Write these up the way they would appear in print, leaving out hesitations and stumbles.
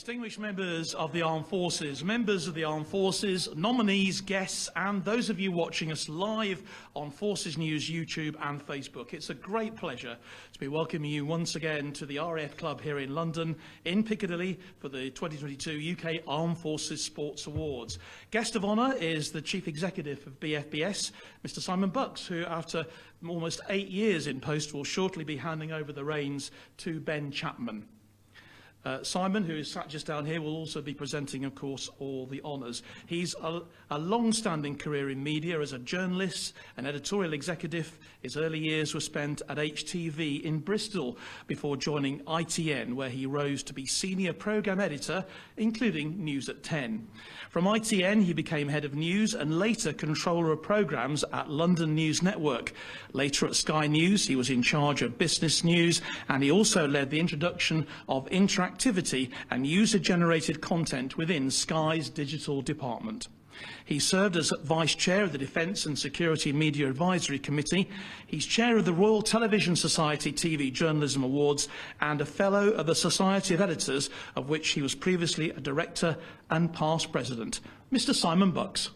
Distinguished members of the Armed Forces, nominees, guests, and those of you watching us live on Forces News YouTube and Facebook. It's a great pleasure to be welcoming you once again to the RAF Club here in London, in Piccadilly, for the 2022 UK Armed Forces Sports Awards. Guest of honour is the Chief Executive of BFBS, Mr. Simon Bucks, who, after almost 8 years in post, will shortly be handing over the reins to Ben Chapman. Simon, who is sat just down here, will also be presenting, of course, all the honours. He's a long-standing career in media as a journalist, an editorial executive. His early years were spent at HTV in Bristol before joining ITN, where he rose to be senior programme editor, including News at 10. From ITN, he became head of news and later controller of programmes at London News Network. Later at Sky News, he was in charge of business news, and he also led the introduction of interactivity and user-generated content within Sky's digital department. He served as Vice Chair of the Defence and Security Media Advisory Committee. He's Chair of the Royal Television Society TV Journalism Awards and a Fellow of the Society of Editors, of which he was previously a Director and past President. Mr. Simon Bucks.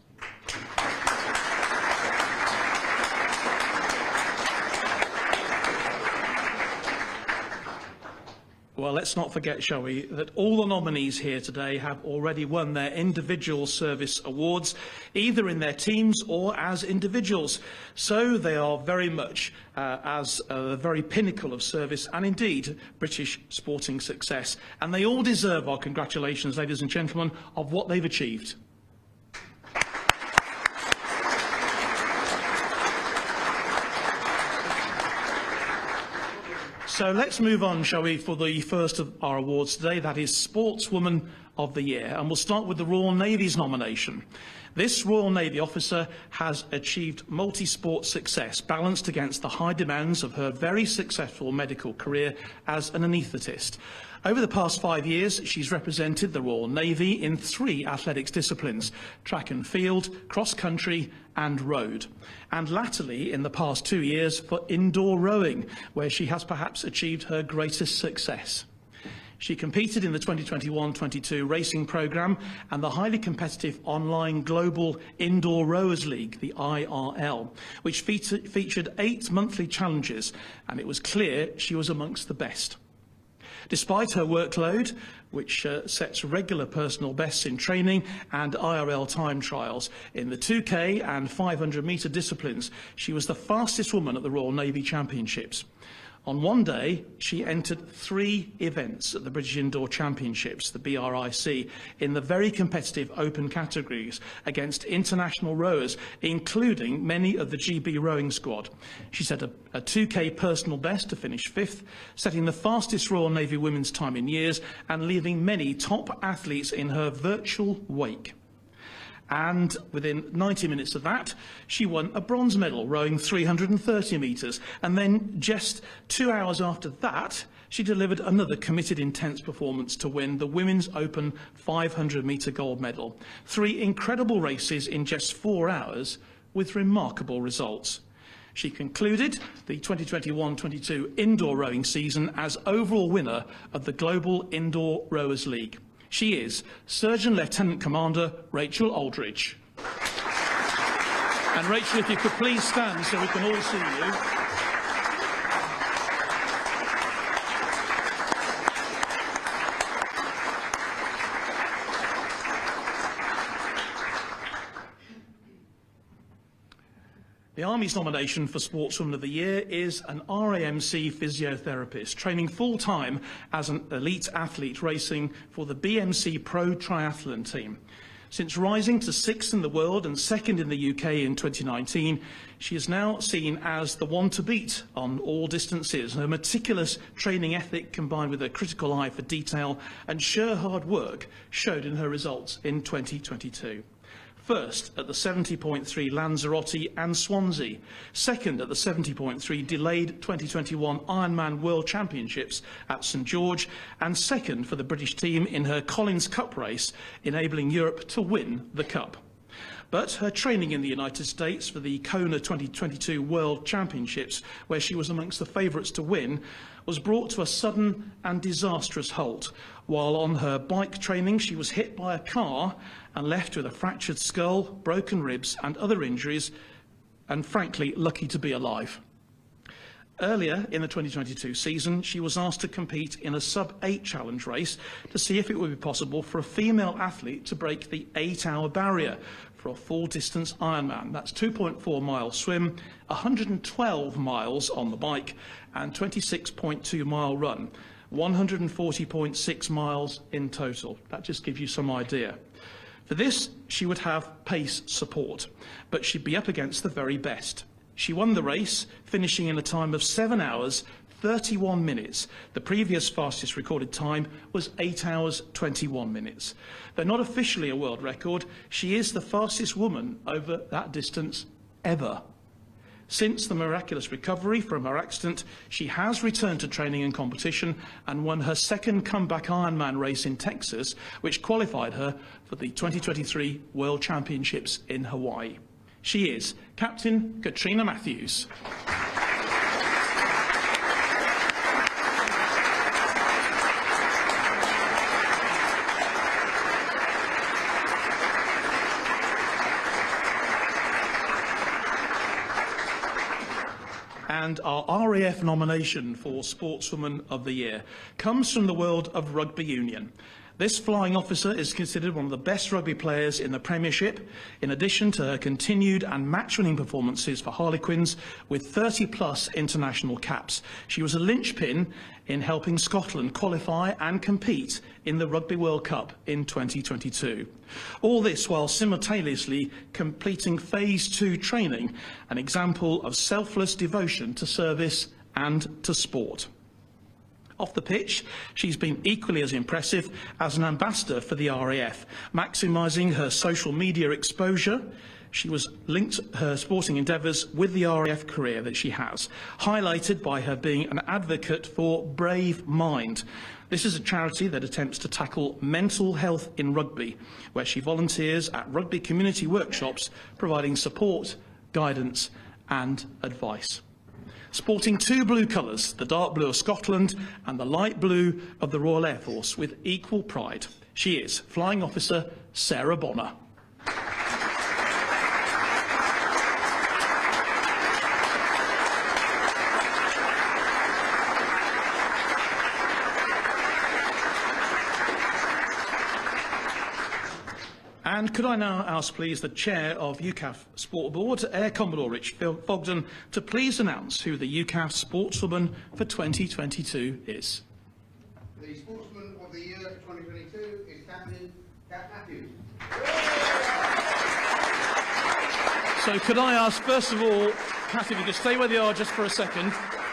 Well, let's not forget, shall we, that all the nominees here today have already won their individual service awards, either in their teams or as individuals. So they are very much as the very pinnacle of service and indeed British sporting success. And they all deserve our congratulations, ladies and gentlemen, of what they've achieved. So let's move on, shall we, for the first of our awards today, that is Sportswoman of the Year. And we'll start with the Royal Navy's nomination. This Royal Navy officer has achieved multi-sport success, balanced against the high demands of her very successful medical career as an anaesthetist. Over the past 5 years, she's represented the Royal Navy in 3 athletics disciplines: track and field, cross-country and road. And latterly, in the past 2 years, for indoor rowing, where she has perhaps achieved her greatest success. She competed in the 2021-22 racing programme and the highly competitive online Global Indoor Rowers League, the IRL, which featured 8 monthly challenges, and it was clear she was amongst the best. Despite her workload, which sets regular personal bests in training and IRL time trials, in the 2K and 500-metre disciplines, she was the fastest woman at the Royal Navy Championships. On one day, she entered 3 events at the British Indoor Championships, the BRIC, in the very competitive open categories against international rowers, including many of the GB rowing squad. She set a 2K personal best to finish 5th, setting the fastest Royal Navy women's time in years and leaving many top athletes in her virtual wake. And within 90 minutes of that, she won a bronze medal rowing 330 metres. And then just 2 hours after that, she delivered another committed, intense performance to win the Women's Open 500-metre gold medal. 3 incredible races in just 4 hours with remarkable results. She concluded the 2021-22 indoor rowing season as overall winner of the Global Indoor Rowers League. She is Surgeon Lieutenant Commander Rachel Aldridge. And Rachel, if you could please stand so we can all see you. The Army's nomination for Sportswoman of the Year is an RAMC physiotherapist, training full-time as an elite athlete racing for the BMC Pro Triathlon team. Since rising to 6th in the world and 2nd in the UK in 2019, she is now seen as the one to beat on all distances. Her meticulous training ethic, combined with a critical eye for detail and sheer hard work, showed in her results in 2022. First at the 70.3 Lanzarote and Swansea, second at the 70.3 delayed 2021 Ironman World Championships at St George, and second for the British team in her Collins Cup race, enabling Europe to win the Cup. But her training in the United States for the Kona 2022 World Championships, where she was amongst the favourites to win, was brought to a sudden and disastrous halt. While on her bike training, she was hit by a car and left with a fractured skull, broken ribs and other injuries, and frankly, lucky to be alive. Earlier in the 2022 season, she was asked to compete in a sub-8 challenge race to see if it would be possible for a female athlete to break the 8-hour barrier for a full-distance Ironman. That's 2.4 mile swim, 112 miles on the bike, and 26.2 mile run, 140.6 miles in total. That just gives you some idea. For this, she would have pace support, but she'd be up against the very best. She won the race, finishing in a time of 7 hours, 31 minutes. The previous fastest recorded time was 8 hours, 21 minutes. Though not officially a world record, she is the fastest woman over that distance ever. Since the miraculous recovery from her accident, she has returned to training and competition and won her second comeback Ironman race in Texas, which qualified her for the 2023 World Championships in Hawaii. She is Captain Katrina Matthews. And our RAF nomination for Sportswoman of the Year comes from the world of rugby union. This flying officer is considered one of the best rugby players in the Premiership, in addition to her continued and match-winning performances for Harlequins with 30-plus international caps. She was a linchpin in helping Scotland qualify and compete in the Rugby World Cup in 2022. All this while simultaneously completing Phase 2 training, an example of selfless devotion to service and to sport. Off the pitch, she's been equally as impressive as an ambassador for the RAF, maximising her social media exposure. She was linked her sporting endeavours with the RAF career that she has, highlighted by her being an advocate for Brave Mind. This is a charity that attempts to tackle mental health in rugby, where she volunteers at rugby community workshops, providing support, guidance and advice. Sporting two blue colours, the dark blue of Scotland and the light blue of the Royal Air Force, with equal pride. She is Flying Officer Sarah Bonner. And could I now ask, please, the Chair of UKAF Sport Board, Air Commodore Rich Fogden, to please announce who the UKAF Sportswoman for 2022 is. The Sportswoman of the Year 2022 is Captain Kat Matthews. So could I ask, first of all, Kath, if you could stay where they are just for a second.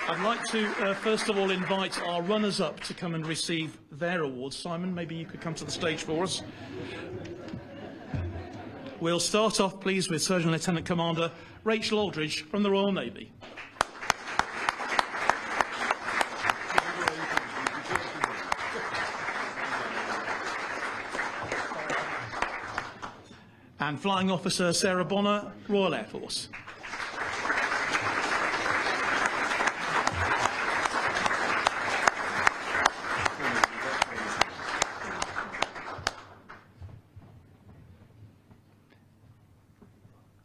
I'd like to, first of all, invite our runners-up to come and receive their awards. Simon, maybe you could come to the stage for us. We'll start off, please, with Surgeon Lieutenant Commander Rachel Aldridge from the Royal Navy. And Flying Officer Sarah Bonner, Royal Air Force.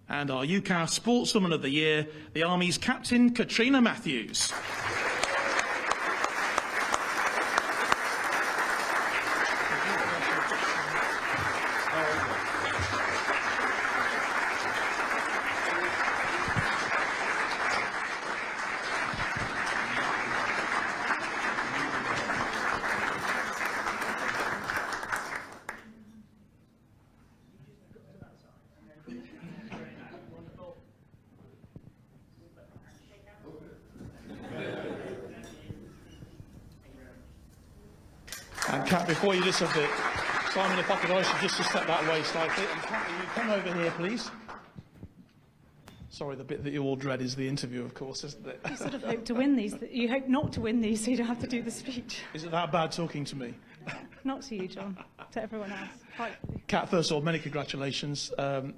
And our UKAF Sportswoman of the Year, the Army's Captain Katrina Matthews. And Kat, before you disappear, Simon, if I could ask you just to step that way slightly. And Kat, will you come over here, please? Sorry, the bit that you all dread is the interview, of course, isn't it? You sort of hope to win these. You hope not to win these, so you don't have to do the speech. Is it that bad talking to me? Not to you, John, to everyone else. Rightfully. Kat, first of all, many congratulations.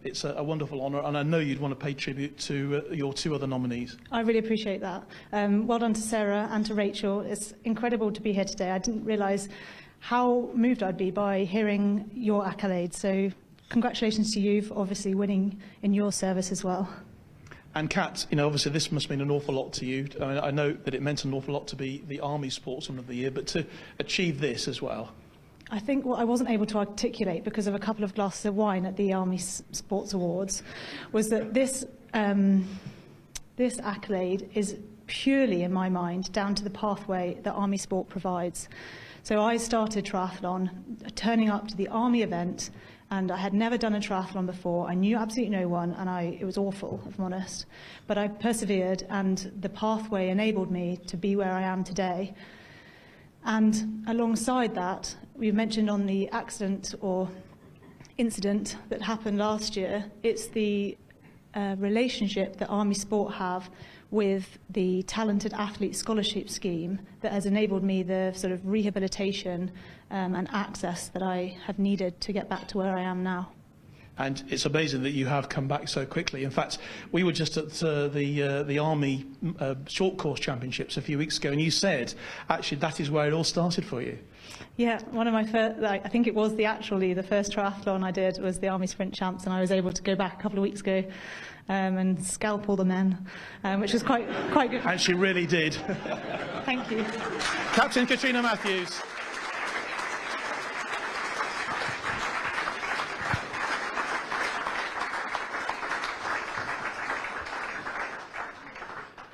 It's a wonderful honour, and I know you'd want to pay tribute to your two other nominees. I really appreciate that. Well done to Sarah and to Rachel. It's incredible to be here today. I didn't realise how moved I'd be by hearing your accolades. So congratulations to you for obviously winning in your service as well. And Kat, you know, obviously this must mean an awful lot to you. I mean, I know that it meant an awful lot to be the Army Sportsman of the Year, but to achieve this as well. I think what I wasn't able to articulate because of a couple of glasses of wine at the Army Sports Awards was that this accolade is purely, in my mind, down to the pathway that Army Sport provides. So I started triathlon, turning up to the Army event, and I had never done a triathlon before. I knew absolutely no one, and it was awful, if I'm honest. But I persevered, and the pathway enabled me to be where I am today. And alongside that, we mentioned on the accident or incident that happened last year, it's the relationship that Army Sport have with the Talented Athlete Scholarship Scheme that has enabled me the sort of rehabilitation and access that I have needed to get back to where I am now. And it's amazing that you have come back so quickly. In fact, we were just at the Army Short Course Championships a few weeks ago, and you said, actually, that is where it all started for you. Yeah, one of my first, I think it was the first triathlon I did was the Army Sprint Champs, and I was able to go back a couple of weeks ago and scalp all the men, which was quite good. And she really did. Thank you. Captain Katrina Matthews.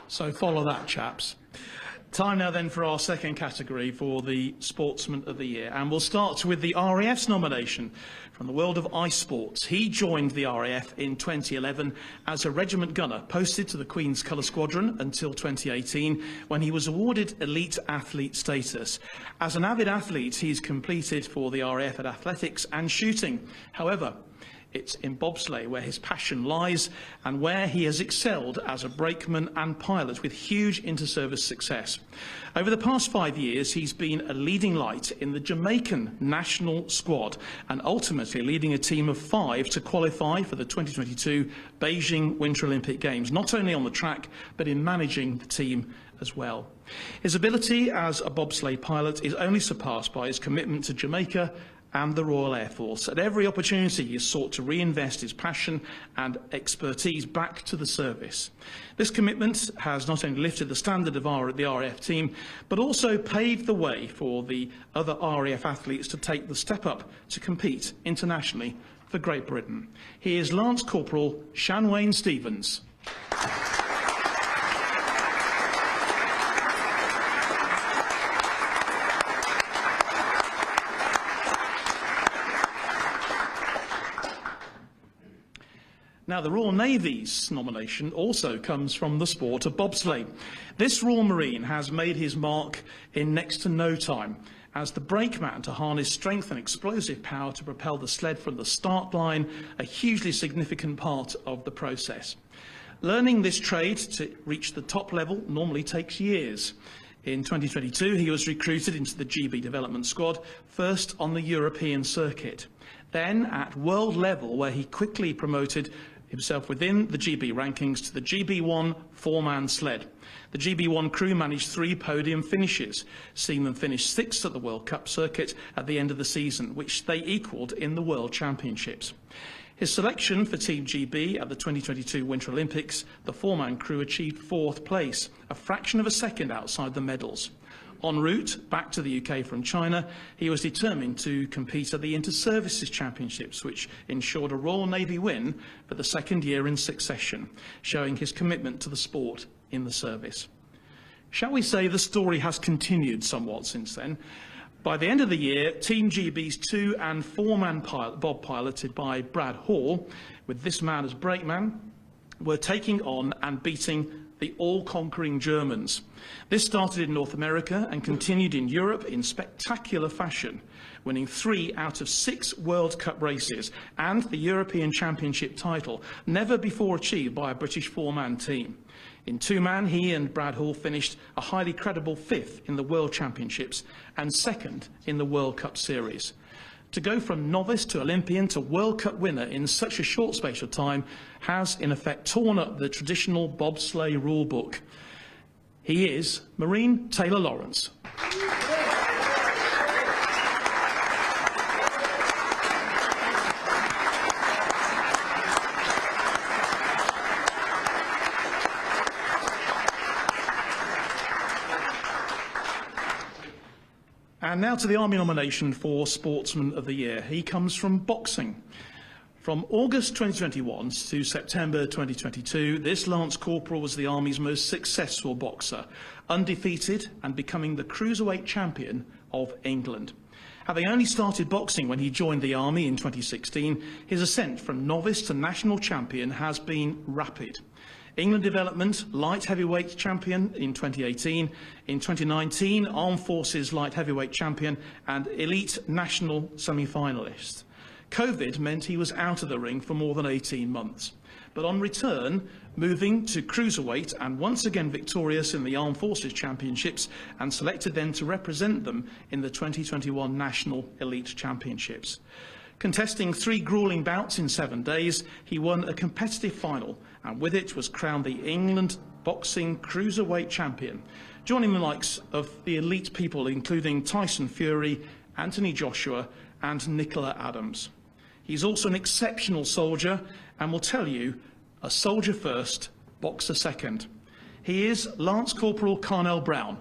So follow that, chaps. Time now then for our second category for the Sportsman of the Year. And we'll start with the RAF's nomination from the world of ice sports. He joined the RAF in 2011 as a regiment gunner, posted to the Queen's Colour Squadron until 2018, when he was awarded elite athlete status. As an avid athlete, he's completed for the RAF at athletics and shooting. However, it's in bobsleigh where his passion lies and where he has excelled as a brakeman and pilot with huge inter-service success. Over the past 5 years, he's been a leading light in the Jamaican national squad and ultimately leading a team of 5 to qualify for the 2022 Beijing Winter Olympic Games, not only on the track, but in managing the team as well. His ability as a bobsleigh pilot is only surpassed by his commitment to Jamaica and the Royal Air Force. At every opportunity, he has sought to reinvest his passion and expertise back to the service. This commitment has not only lifted the standard of the RAF team, but also paved the way for the other RAF athletes to take the step up to compete internationally for Great Britain. He is Lance Corporal Shanwayne Stevens. Now, the Royal Navy's nomination also comes from the sport of bobsleigh. This Royal Marine has made his mark in next to no time as the brakeman to harness strength and explosive power to propel the sled from the start line, a hugely significant part of the process. Learning this trade to reach the top level normally takes years. In 2022, he was recruited into the GB development squad, first on the European circuit, then at world level, where he quickly promoted himself within the GB rankings to the GB1 four-man sled. The GB1 crew managed 3 podium finishes, seeing them finish 6th at the World Cup circuit at the end of the season, which they equalled in the World Championships. His selection for Team GB at the 2022 Winter Olympics, the four-man crew achieved 4th place, a fraction of a second outside the medals. En route back to the UK from China, he was determined to compete at the Inter-Services Championships, which ensured a Royal Navy win for the 2nd year in succession, showing his commitment to the sport in the service. Shall we say the story has continued somewhat since then? By the end of the year, Team GB's 2- and 4-man bob piloted by Brad Hall, with this man as brakeman, were taking on and beating the all-conquering Germans. This started in North America and continued in Europe in spectacular fashion, winning 3 out of 6 World Cup races and the European Championship title, never before achieved by a British four-man team. In two-man, he and Brad Hall finished a highly credible 5th in the World Championships and 2nd in the World Cup Series. To go from novice to Olympian to World Cup winner in such a short space of time has, in effect, torn up the traditional bobsleigh rule book. He is Marine Taylor Lawrence. And now to the Army nomination for Sportsman of the Year. He comes from boxing. From August 2021 to September 2022, this Lance Corporal was the Army's most successful boxer, undefeated and becoming the cruiserweight champion of England. Having only started boxing when he joined the Army in 2016, his ascent from novice to national champion has been rapid. England Development Light Heavyweight Champion in 2018, in 2019 Armed Forces Light Heavyweight Champion and Elite National Semi-Finalist. COVID meant he was out of the ring for more than 18 months. But on return, moving to cruiserweight and once again victorious in the Armed Forces Championships and selected then to represent them in the 2021 National Elite Championships. Contesting 3 gruelling bouts in 7 days, he won a competitive final and with it was crowned the England Boxing Cruiserweight Champion, joining the likes of the elite people including Tyson Fury, Anthony Joshua and Nicola Adams. He's also an exceptional soldier and will tell you, a soldier first, boxer second. He is Lance Corporal Carnell Brown.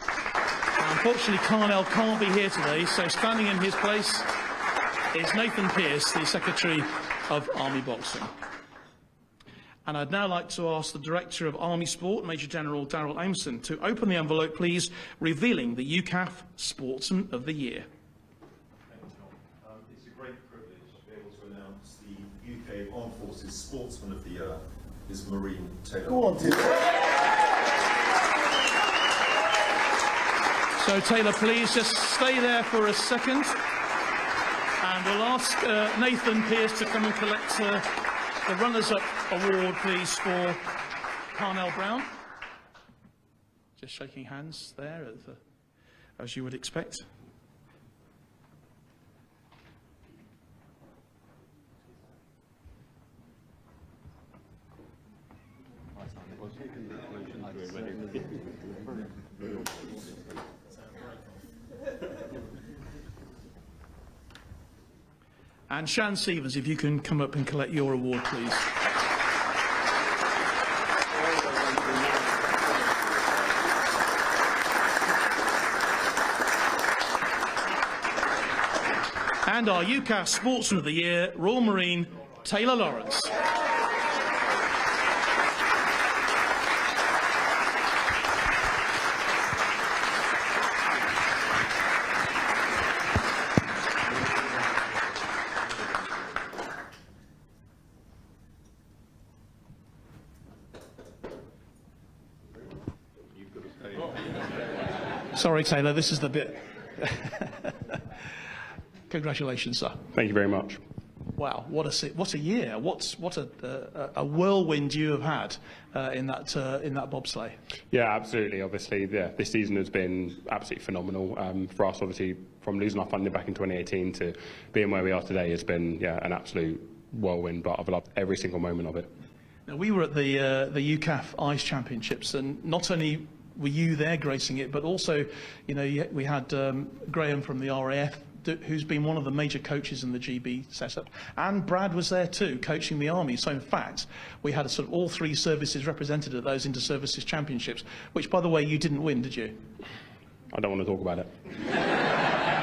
Now, unfortunately, Carnell can't be here today, so standing in his place is Nathan Pearce, the Secretary of Army Boxing. And I'd now like to ask the Director of Army Sport, Major General Darrell Aimson, to open the envelope, please, revealing the UKAF Sportsman of the Year. Thank you, John. It's a great privilege to be able to announce the UK Armed Forces Sportsman of the Year is Marine Taylor. Go on, Taylor. So, Taylor, please just stay there for a second. And we'll ask Nathan Pearce to come and collect the runners-up award, please, for Carnell Brown. Just shaking hands there, as you would expect. And Shan Stevens, if you can come up and collect your award, please. And our UKAF Sportsman of the Year, Royal Marine Taylor Lawrence. Sorry, Taylor, this is the bit. Congratulations, sir. Thank you very much. Wow, what a year! What a whirlwind you have had in that bobsleigh. Yeah, absolutely. Obviously, this season has been absolutely phenomenal for us. Obviously, from losing our funding back in 2018 to being where we are today has been an absolute whirlwind. But I've loved every single moment of it. Now, we were at the UKAF Ice Championships, and not only were you there gracing it, but also, we had Graham from the RAF, who's been one of the major coaches in the GB setup, and Brad was there too, coaching the Army. So in fact, we had sort of all 3 services represented at those inter-services championships, which, by the way, you didn't win, did you? I don't want to talk about it.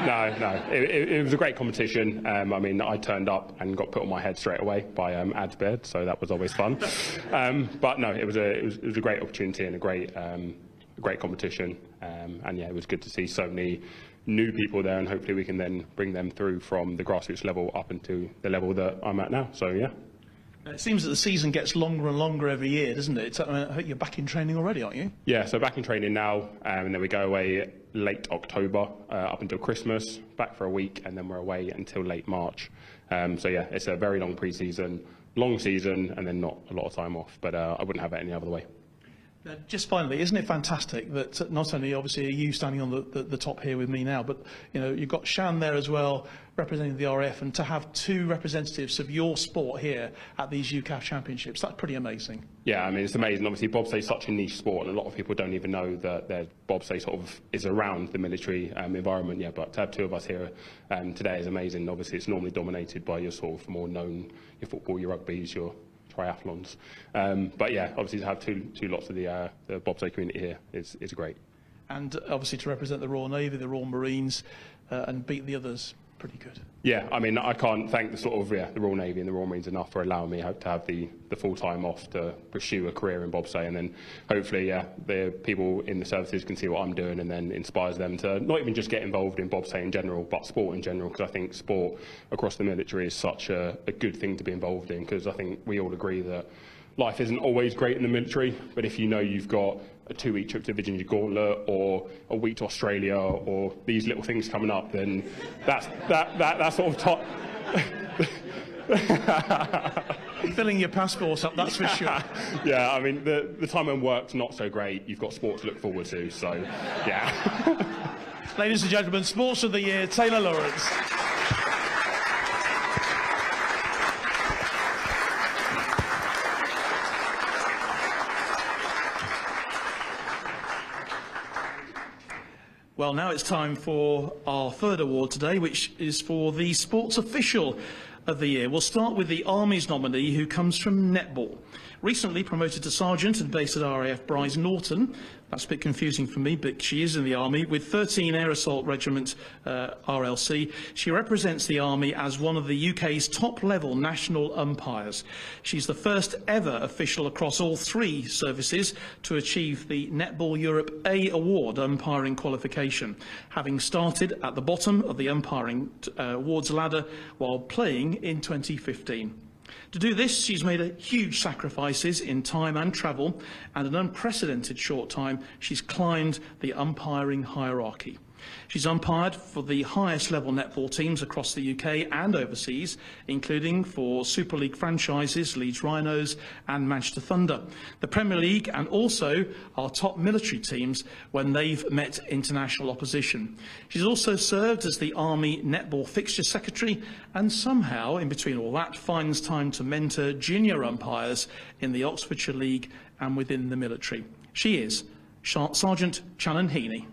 No. It was a great competition. I mean, I turned up and got put on my head straight away by Adsbird, so that was always fun. But no, it was a great opportunity and a great competition. And yeah, it was good to see so many new people there, and hopefully we can then bring them through from the grassroots level up into the level that I'm at now. So yeah. It seems that the season gets longer and longer every year, doesn't it? I hope you're back in training already, aren't you? Yeah, so back in training now, and then we go away late October up until Christmas, back for a week, and then we're away until late March. So yeah, it's a very long pre-season, long season, and then not a lot of time off, but I wouldn't have it any other way. Just finally, isn't it fantastic that not only obviously are you standing on the top here with me now, but you've got Shan there as well representing the RAF, and to have two representatives of your sport here at these UKAF championships, that's pretty amazing. Yeah, I mean it's amazing. Obviously bobsleigh is such a niche sport, and a lot of people don't even know that their bobsleigh sort of is around the military environment. Yeah, but to have two of us here today is amazing. Obviously it's normally dominated by your sort of more known, your football, your rugby's, your triathlons. But yeah, obviously to have two lots of the bobsleigh community here is great. And obviously to represent the Royal Navy, the Royal Marines, and beat the others, pretty good. Yeah, I mean I can't thank the Royal Navy and the Royal Marines enough for allowing me to have the full time off to pursue a career in bobsleigh, and then hopefully the people in the services can see what I'm doing and then inspires them to not even just get involved in bobsleigh in general, but sport in general, because I think sport across the military is such a good thing to be involved in, because I think we all agree that life isn't always great in the military, but if you know you've got a 2-week trip to Virginia Gauntlet or a week to Australia or these little things coming up, then that's sort of top. Filling your passports up, that's for sure. Yeah, I mean the time when work's not so great, you've got sport to look forward to, so yeah. Ladies and gentlemen, Sports of the Year, Taylor Lawrence. Well, now it's time for our third award today, which is for the Sports Official of the Year. We'll start with the Army's nominee, who comes from netball. Recently promoted to sergeant and based at RAF Bryce Norton. That's a bit confusing for me, but she is in the Army. With 13 Air Assault Regiment RLC, she represents the Army as one of the UK's top-level national umpires. She's the first ever official across all three services to achieve the Netball Europe A Award umpiring qualification, having started at the bottom of the umpiring awards ladder while playing in 2015. To do this, she's made huge sacrifices in time and travel, and in an unprecedented short time, she's climbed the umpiring hierarchy. She's umpired for the highest level netball teams across the UK and overseas, including for Super League franchises Leeds Rhinos and Manchester Thunder, the Premier League, and also our top military teams when they've met international opposition. She's also served as the Army Netball Fixture Secretary, and somehow, in between all that, finds time to mentor junior umpires in the Oxfordshire League and within the military. She is Sergeant Shannon Heaney.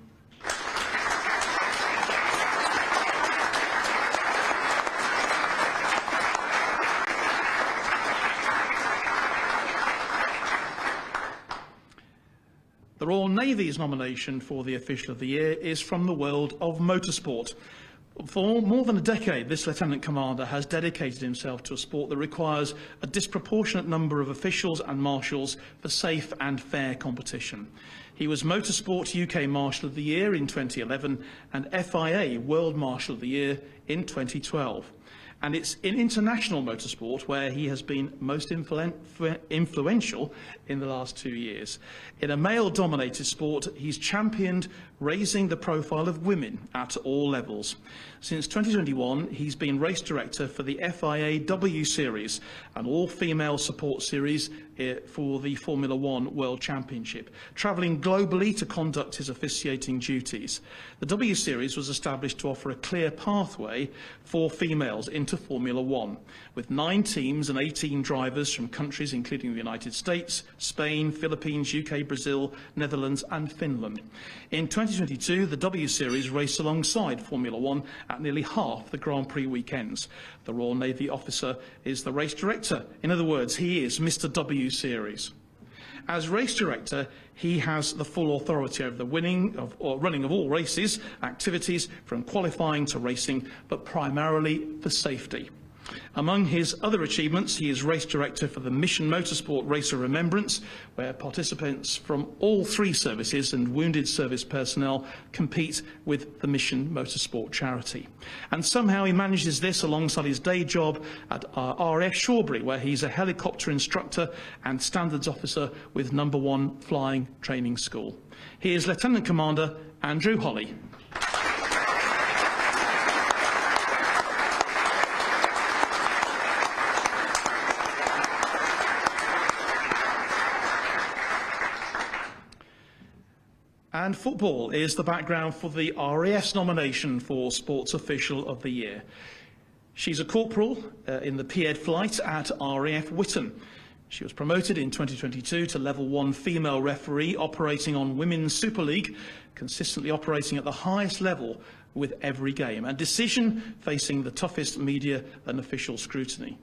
The Royal Navy's nomination for the Official of the Year is from the world of motorsport. For more than a decade, this Lieutenant Commander has dedicated himself to a sport that requires a disproportionate number of officials and marshals for safe and fair competition. He was Motorsport UK Marshal of the Year in 2011 and FIA World Marshal of the Year in 2012. And it's in international motorsport where he has been most influential in the last 2 years. In a male-dominated sport, he's championed raising the profile of women at all levels. Since 2021, he's been race director for the FIA W Series, an all-female support series for the Formula One World Championship, travelling globally to conduct his officiating duties. The W Series was established to offer a clear pathway for females into Formula One, with 9 teams and 18 drivers from countries including the United States, Spain, Philippines, UK, Brazil, Netherlands and Finland. In 2022, the W Series raced alongside Formula One at nearly half the Grand Prix weekends. The Royal Navy officer is the race director. In other words, he is Mr. W Series. As race director, he has the full authority over the running of all races, activities from qualifying to racing, but primarily for safety. Among his other achievements, he is race director for the Mission Motorsport Race of Remembrance, where participants from all 3 services and wounded service personnel compete with the Mission Motorsport charity. And somehow he manages this alongside his day job at RAF Shawbury, where he's a helicopter instructor and standards officer with No. 1 Flying Training School. He is Lieutenant Commander Andrew Holly. And football is the background for the RAF's nomination for Sports Official of the Year. She's a corporal in the P.Ed flight at RAF Witton. She was promoted in 2022 to Level 1 female referee operating on Women's Super League, consistently operating at the highest level with every game, and decision facing the toughest media and official scrutiny.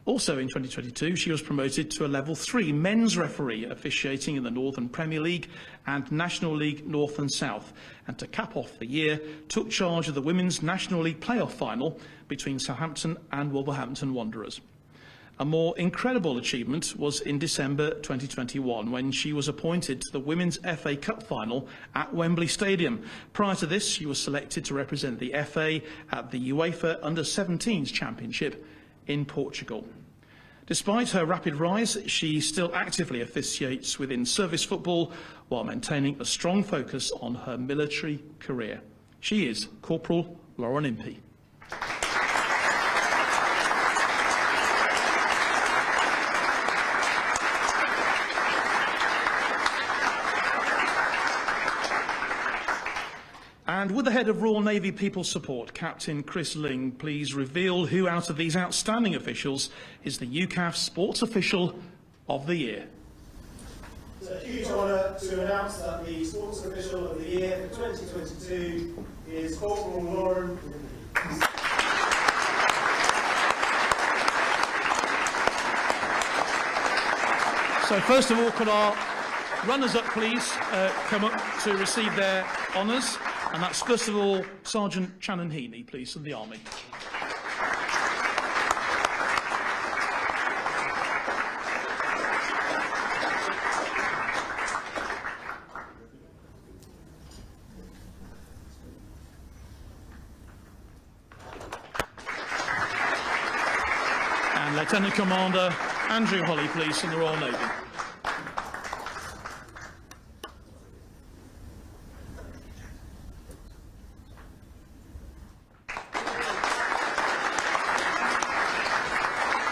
Also in 2022, she was promoted to a Level 3 men's referee, officiating in the Northern Premier League and National League North and South, and to cap off the year, took charge of the Women's National League playoff final between Southampton and Wolverhampton Wanderers. A more incredible achievement was in December 2021, when she was appointed to the Women's FA Cup final at Wembley Stadium. Prior to this, she was selected to represent the FA at the UEFA Under-17s Championship in Portugal. Despite her rapid rise, she still actively officiates within service football while maintaining a strong focus on her military career. She is Corporal Lauren Impey. And would the head of Royal Navy People Support, Captain Chris Ling, please reveal who out of these outstanding officials is the UKAF Sports Official of the Year? It's a huge honour to announce that the Sports Official of the Year for 2022 is Corporal Lauren. So first of all, could our runners-up please come up to receive their honours? And that's first of all Sergeant Channon Heaney, please, from the Army. And Lieutenant Commander Andrew Holly, please, from the Royal Navy.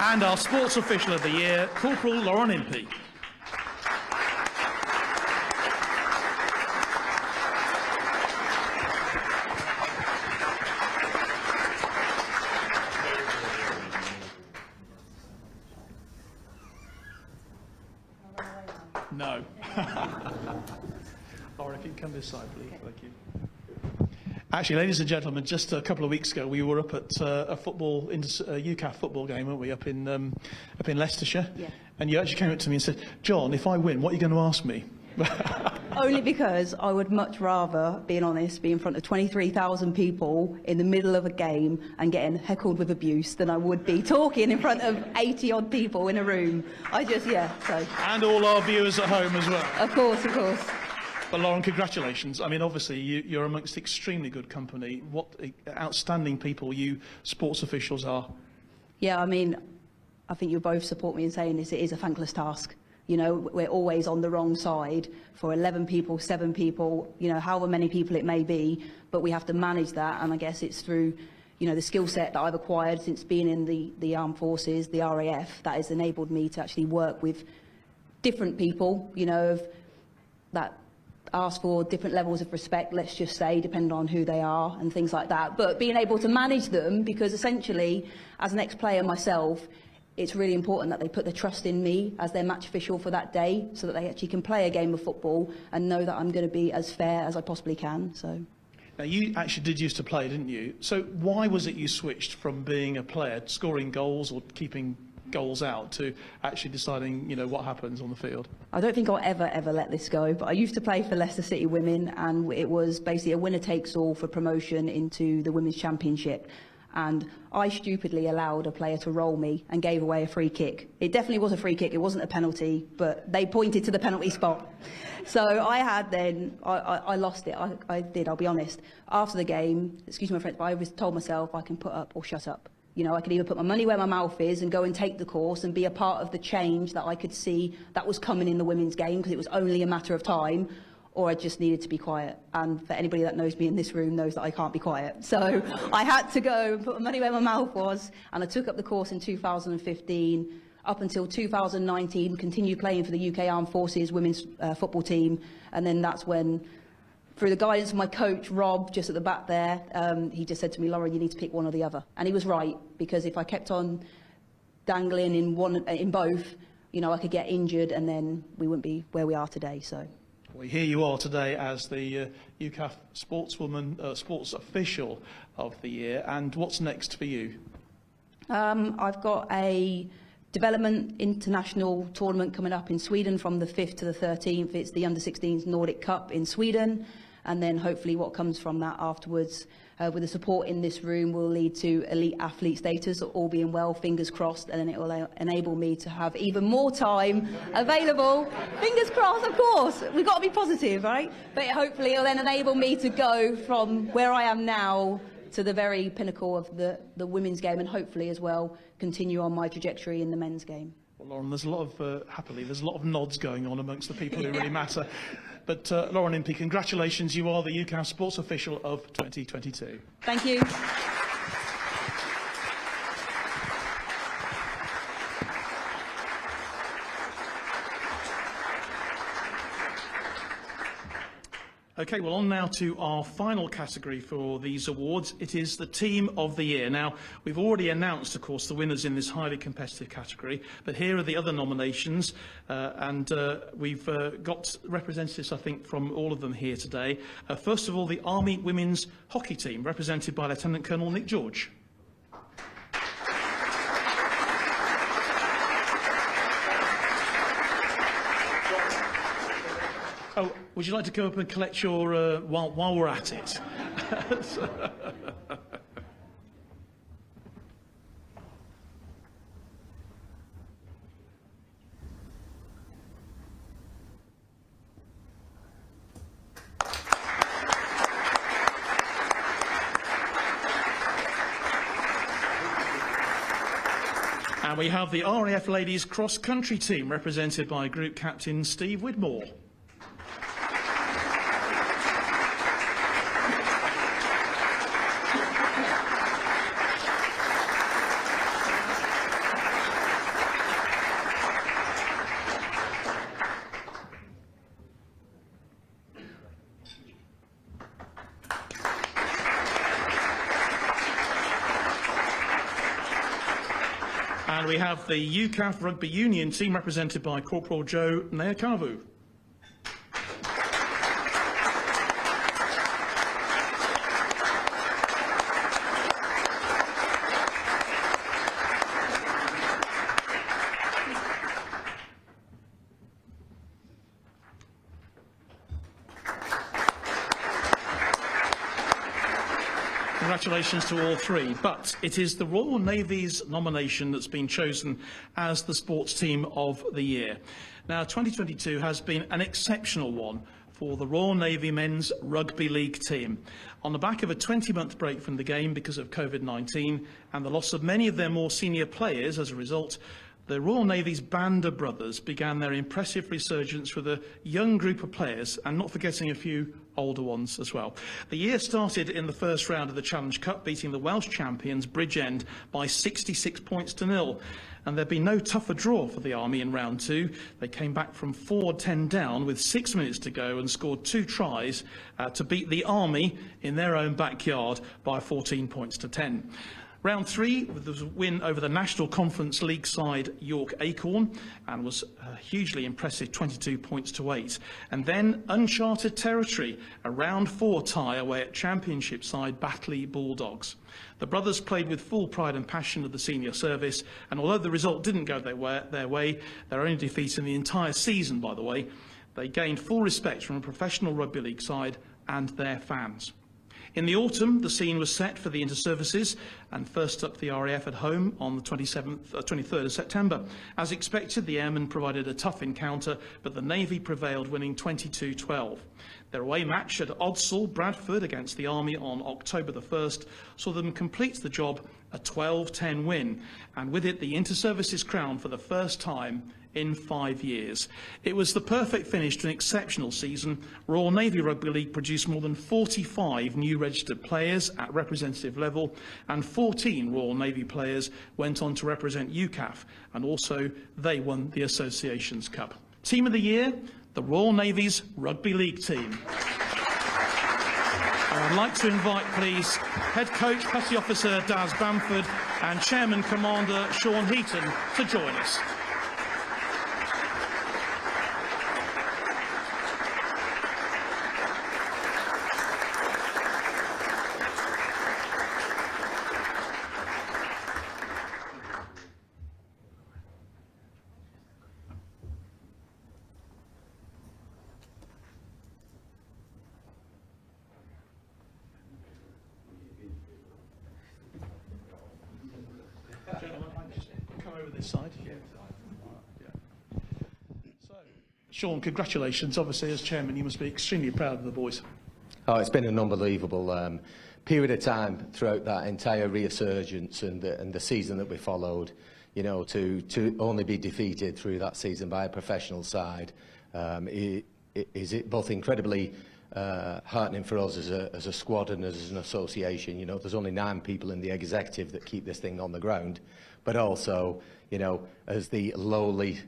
And our Sports Official of the Year, Corporal Lauren Impey. No. Lauren, if you can come this side, please. Thank you. Actually, ladies and gentlemen, just a couple of weeks ago, we were up at a UKAF football game, weren't we, up in Leicestershire? Yeah. And you actually came up to me and said, John, if I win, what are you going to ask me? Only because I would much rather, being honest, be in front of 23,000 people in the middle of a game and getting heckled with abuse than I would be talking in front of 80-odd people in a room. So. And all our viewers at home as well. Of course, of course. But Lauren, congratulations. I mean, obviously, you're amongst extremely good company. What outstanding people you sports officials are. Yeah, I mean, I think you'll both support me in saying this. It is a thankless task. You know, we're always on the wrong side for 11 people, 7 people, you know, however many people it may be, but we have to manage that, and I guess it's through, you know, the skill set that I've acquired since being in the armed forces, the RAF, that has enabled me to actually work with different people, you know, that ask for different levels of respect, let's just say, depending on who they are and things like that, but being able to manage them, because essentially, as an ex-player myself, it's really important that they put their trust in me as their match official for that day, so that they actually can play a game of football and know that I'm going to be as fair as I possibly can. So. Now, you actually did used to play, didn't you? So why was it you switched from being a player, scoring goals or keeping goals out, to actually deciding, you know, what happens on the field? I don't think I'll ever let this go, but I used to play for Leicester City Women, and it was basically a winner takes all for promotion into the Women's Championship. and I stupidly allowed a player to roll me and gave away a free kick. It definitely was a free kick, it wasn't a penalty, but they pointed to the penalty spot. So I lost it, I did, I'll be honest. After the game, excuse my French, but I told myself I can put up or shut up. You know, I could either put my money where my mouth is and go and take the course and be a part of the change that I could see that was coming in the women's game, because it was only a matter of time, or I just needed to be quiet. And for anybody that knows me in this room knows that I can't be quiet. So I had to go and put my money where my mouth was, and I took up the course in 2015, up until 2019, continued playing for the UK Armed Forces women's football team, and then that's when, through the guidance of my coach, Rob, just at the back there, he just said to me, Lauren, you need to pick one or the other. And he was right, because if I kept on dangling in both, you know, I could get injured and then we wouldn't be where we are today. So. Well, here you are today as the UKAF sports official of the year. And what's next for you? I've got a development international tournament coming up in Sweden from the 5th to the 13th. It's the Under-16s Nordic Cup in Sweden. And then hopefully what comes from that afterwards, with the support in this room, will lead to elite athlete status, all being well, fingers crossed, and then it will enable me to have even more time available. Fingers crossed, of course. We've got to be positive, right? But hopefully it'll then enable me to go from where I am now to the very pinnacle of the women's game, and hopefully as well continue on my trajectory in the men's game. Well, Lauren, there's a lot of, happily, there's a lot of nods going on amongst the people who really matter. But Lauren Impey, congratulations, you are the UKAF Sports Official of 2022. Thank you. OK, well, on now to our final category for these awards. It is the Team of the Year. Now, we've already announced, of course, the winners in this highly competitive category, but here are the other nominations, and we've got representatives, I think, from all of them here today. First of all, the Army Women's Hockey Team, represented by Lieutenant Colonel Nick George. Oh, would you like to go up and collect your, while we're at it? And we have the RAF Ladies Cross Country Team, represented by Group Captain Steve Widmore. And we have the UKAF Rugby Union team, represented by Corporal Joe Neakavu. Congratulations to all three, but it is the Royal Navy's nomination that's been chosen as the Sports Team of the Year. Now, 2022 has been an exceptional one for the Royal Navy Men's Rugby League team. On the back of a 20-month break from the game because of COVID-19 and the loss of many of their more senior players as a result, the Royal Navy's band of brothers began their impressive resurgence with a young group of players, and not forgetting a few older ones as well. The year started in the first round of the Challenge Cup, beating the Welsh champions Bridgend by 66 points to 0. And there'd been no tougher draw for the Army in round two. They came back from 4-10 down with 6 minutes to go and scored 2 tries to beat the Army in their own backyard by 14 points to 10. Round 3 was a win over the National Conference League side York Acorn, and was a hugely impressive 22 points to 8. And then uncharted territory, a round 4 tie away at Championship side Batley Bulldogs. The brothers played with full pride and passion of the senior service, and although the result didn't go their way, their only defeat in the entire season, by the way, they gained full respect from a professional rugby league side and their fans. In the autumn, the scene was set for the inter-services, and first up the RAF at home on the 23rd of September. As expected, the airmen provided a tough encounter, but the Navy prevailed, winning 22-12. Their away match at Odsal, Bradford, against the Army on October the 1st saw them complete the job, a 12-10 win, and with it the inter-services crown for the first time in 5 years. It was the perfect finish to an exceptional season. Royal Navy Rugby League produced more than 45 new registered players at representative level, and 14 Royal Navy players went on to represent UKAF, and also they won the Associations Cup. Team of the Year, the Royal Navy's Rugby League team. I'd like to invite, please, Head Coach Petty Officer Daz Bamford and Chairman Commander Sean Heaton to join us. Gentlemen, just come over this side. Yeah. So, Sean, congratulations. Obviously, as chairman, you must be extremely proud of the boys. Oh, it's been an unbelievable period of time throughout that entire resurgence and the season that we followed. You know, to only be defeated through that season by a professional side is it both incredibly heartening for us as a squad and as an association. You know, there's only 9 people in the executive that keep this thing on the ground, but also, you know, as the lowly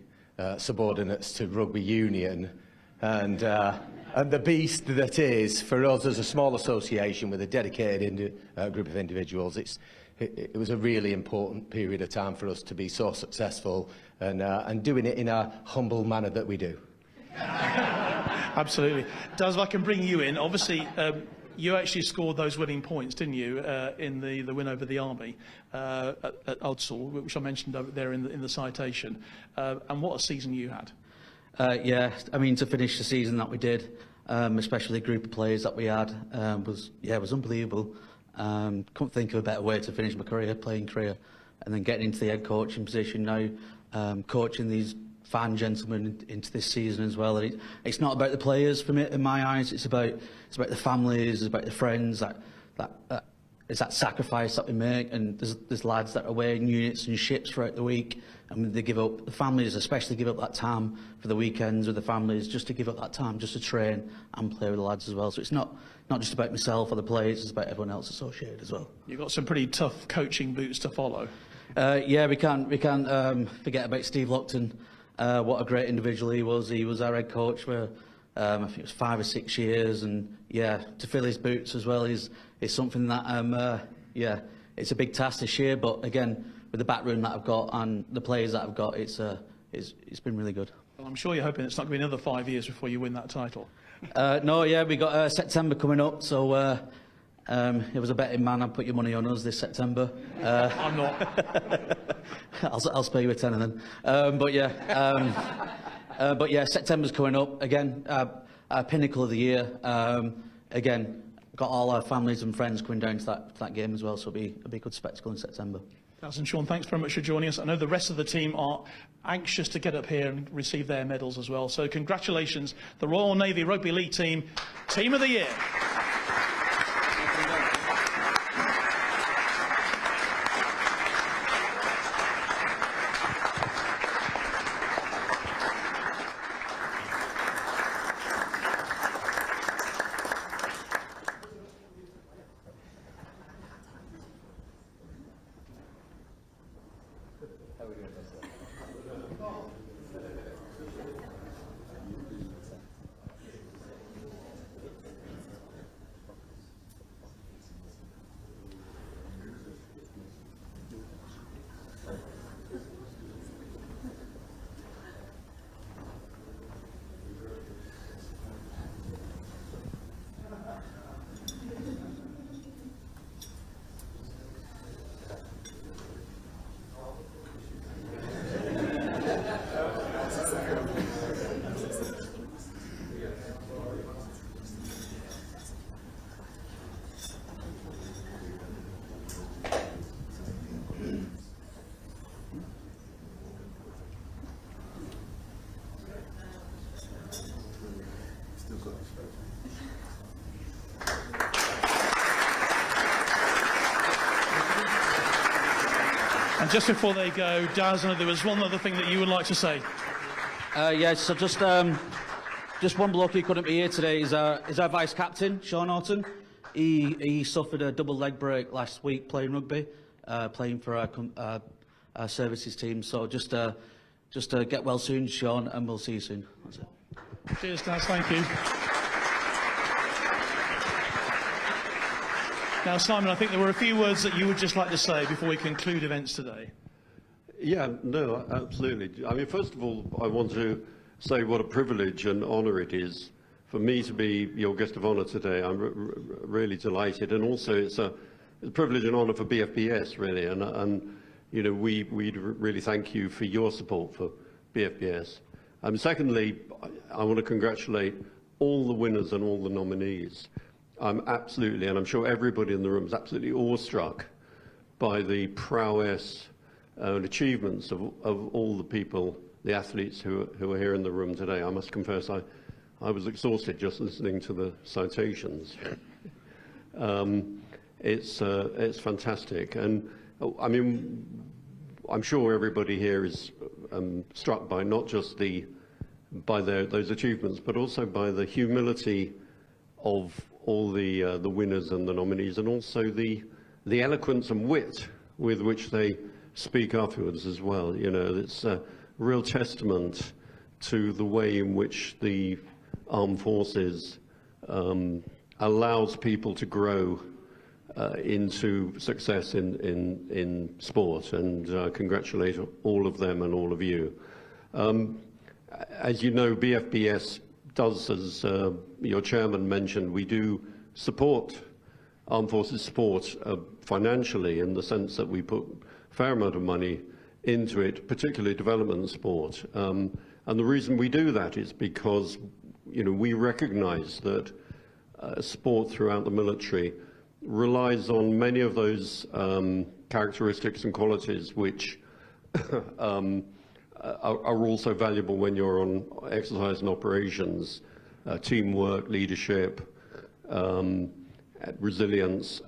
subordinates to rugby union and the beast that is for us as a small association with a dedicated group of individuals. It was a really important period of time for us to be so successful and doing it in a humble manner that we do. Absolutely. Daz, if I can bring you in, obviously you actually scored those winning points, didn't you, in the win over the Army at Odsal, which I mentioned over there in the citation. And what a season you had. Yeah, I mean, to finish the season that we did, especially the group of players that we had, was unbelievable. Couldn't think of a better way to finish my playing career, and then getting into the head coaching position now, coaching these fine gentlemen into this season as well. And it's not about the players for me, in my eyes. It's about the families, it's about the friends. It's that sacrifice that we make, and there's lads that are away in units and ships throughout the week, and they give up, the families especially give up that time for the weekends with the families, just to give up that time just to train and play with the lads as well. So it's not just about myself or the players, it's about everyone else associated as well. You've got some pretty tough coaching boots to follow. Yeah, we can't forget about Steve Lockton. What a great individual he was. He was our head coach for I think it was 5 or 6 years, and yeah, to fill his boots as well is something that yeah, it's a big task this year. But again, with the back room that I've got and the players that I've got, it's been really good. Well, I'm sure you're hoping it's not going to be another 5 years before you win that title. No, yeah, we got September coming up, so it was a betting man. I'd put your money on us this September. I'm not. I'll spare you a tenner then. But yeah, September's coming up again. Our pinnacle of the year. Again, got all our families and friends coming down to that game as well. So it'll be a good spectacle in September. Daz and Sean, thanks very much for joining us. I know the rest of the team are anxious to get up here and receive their medals as well. So congratulations, the Royal Navy Rugby League team, Team of the Year. just before they go, Daz, there was one other thing that you would like to say. Yes, so just one bloke who couldn't be here today is our vice captain, Sean Horton. He suffered a double leg break last week playing rugby, playing for our services team. So just get well soon, Sean, and we'll see you soon. That's it. Cheers, Daz. Thank you. Now, Simon, I think there were a few words that you would just like to say before we conclude events today. Yeah, no, absolutely. I mean, first of all, I want to say what a privilege and honour it is for me to be your guest of honour today. I'm really delighted, and also it's a privilege and honour for BFBS, really. And you know, we really thank you for your support for BFBS. Secondly, I want to congratulate all the winners and all the nominees. I'm absolutely, and I'm sure everybody in the room is absolutely awestruck by the prowess and achievements of all the people, the athletes who are here in the room today. I must confess, I was exhausted just listening to the citations. It's fantastic, and I mean, I'm sure everybody here is struck by not just those achievements, but also by the humility of all the winners and the nominees, and also the eloquence and wit with which they speak afterwards as well. You know, it's a real testament to the way in which the armed forces allows people to grow into success in sport, and congratulate all of them and all of you. As you know, BFBS does, as your chairman mentioned, we do support armed forces sport financially, in the sense that we put a fair amount of money into it, particularly development sport. And the reason we do that is because, you know, we recognise that sport throughout the military relies on many of those characteristics and qualities which are also valuable when you're on exercise and operations, teamwork, leadership, resilience,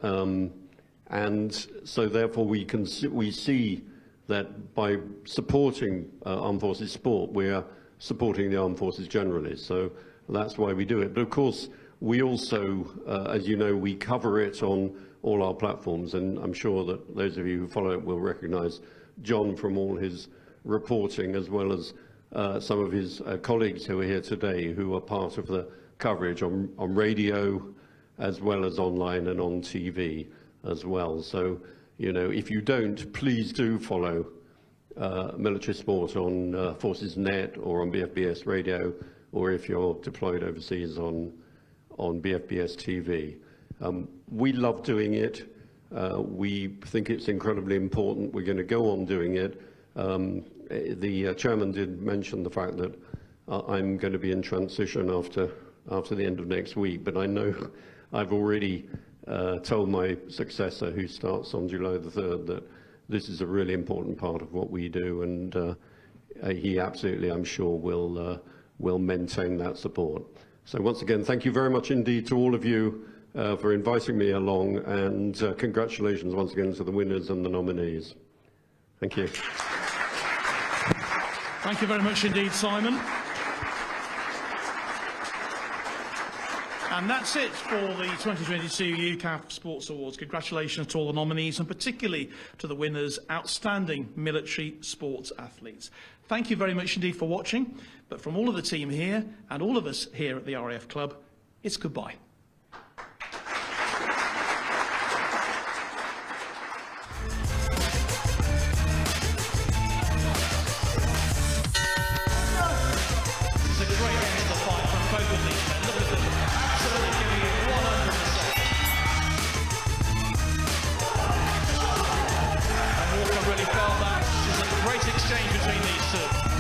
and so therefore we see that by supporting armed forces sport, we are supporting the armed forces generally. So that's why we do it. But of course, we also, as you know, we cover it on all our platforms, and I'm sure that those of you who follow it will recognise John from all his reporting, as well as some of his colleagues who are here today, who are part of the coverage on radio, as well as online and on TV as well. So, you know, if you don't, please do follow military sport on Forces Net or on BFBS radio, or if you're deployed overseas on BFBS TV. We love doing it. We think it's incredibly important. We're going to go on doing it. The chairman did mention the fact that I'm going to be in transition after the end of next week, but I know I've already told my successor, who starts on July the 3rd, that this is a really important part of what we do, and he absolutely, I'm sure, will maintain that support. So once again, thank you very much indeed to all of you for inviting me along, and congratulations once again to the winners and the nominees. Thank you. Thank you very much indeed, Simon. And that's it for the 2022 UKAF Sports Awards. Congratulations to all the nominees, and particularly to the winners, outstanding military sports athletes. Thank you very much indeed for watching. But from all of the team here and all of us here at the RAF Club, it's goodbye. Exchange between these two.